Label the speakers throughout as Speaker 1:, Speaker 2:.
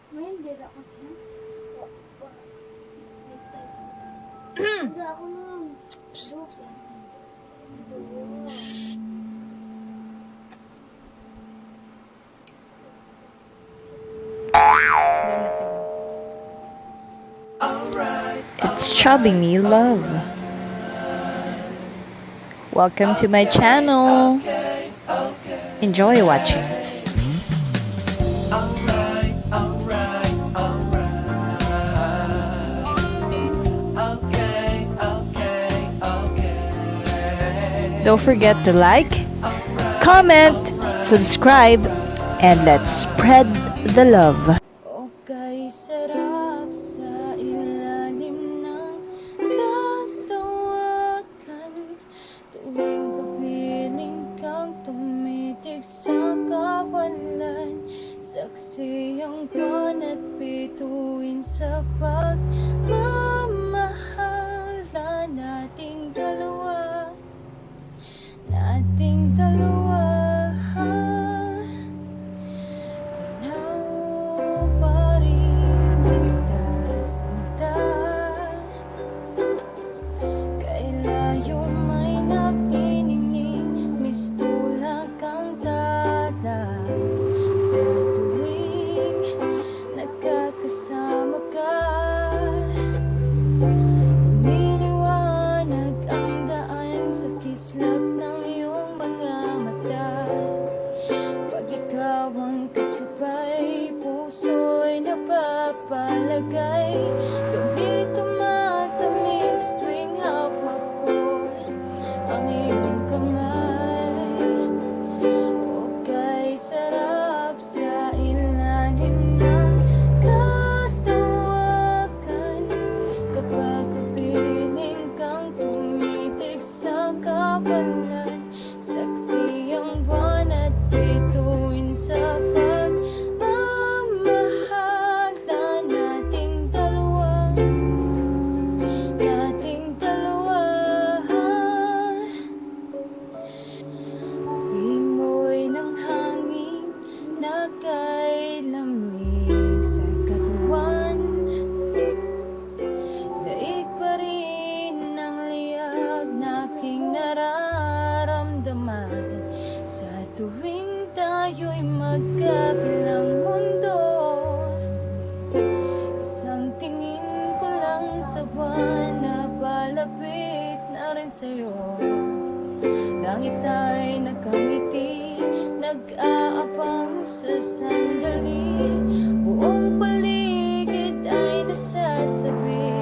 Speaker 1: Ngayon, dira ko siya. Hindi ako lang.
Speaker 2: It's Chubby Me Love. Welcome to my channel. Enjoy watching. Don't forget to like, comment, subscribe, and let's spread the love.
Speaker 1: Okay, sarap sa ilalim ng katawakan. Tuwing kapiling kang tumitig sa kawalan. Saksi ang buwan at bituin sa pagmamahala nating dalawa. Nating dalawa. Tanaw pa rin kita sinta. Kailayo may nakikinig, mistula kang tala. Sa tuwing nagkakasama ka, lumiliwanag ang daan sa kislap ng iyong mga mata. Pag ikaw ang kasabay, puso'y napapalagay. Gabi tumatamis tuwing hawak ko ang iyong kamay. Okay, sarap sa ilalim ng katawakan. Kapag kapiling kang tumitig sa kawalan. Saksi ang buwan at bituin sa pagmamahala nating dalawa. Nating dalawa. Simoy ng hangin na kay lamig sa katawan. Daig pa rin ang liyab na aking nararamdaman. Sa tuwing tayo'y magkabilang mundo, isang tingin ko lang sa buwan na palapit na rin sa'yo. Langit ay nakangiti, nag-aabang sa sandali. Buong paligid ay nasasabi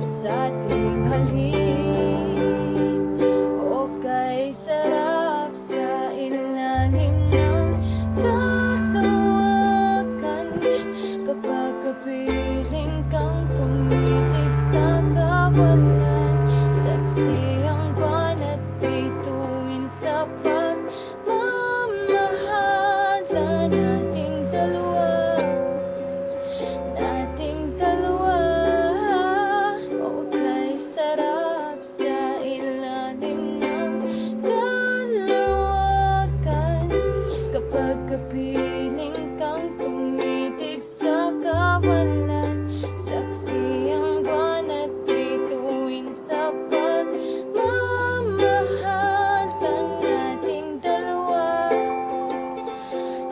Speaker 1: sa ating halik. Okay, sarap sa ilalim ng katawakan. Kapag kapiling kang tumitig sa kawalan. Saksi ang buwan at bituin sa pagmamahala nating dalawa. Nating dalawa. Okay, sarap sa ilalim ng kalawakan. Kapag kapiling kang tumitig sa kawalan. Saksi ang buwan at bituin sa pagmamahala nating dalawa.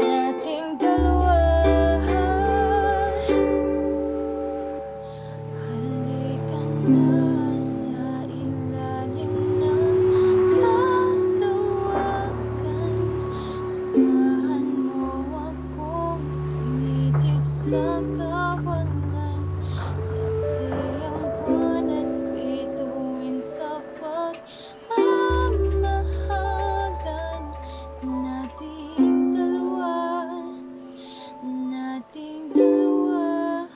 Speaker 1: Nating dalawa. Halika na sa ilalim ng katawakan. Samahan mo akong tumitig sa kawalan. Saksi ang buwan at bituin sa pagmamahalan nating dalawa. Nating dalawa.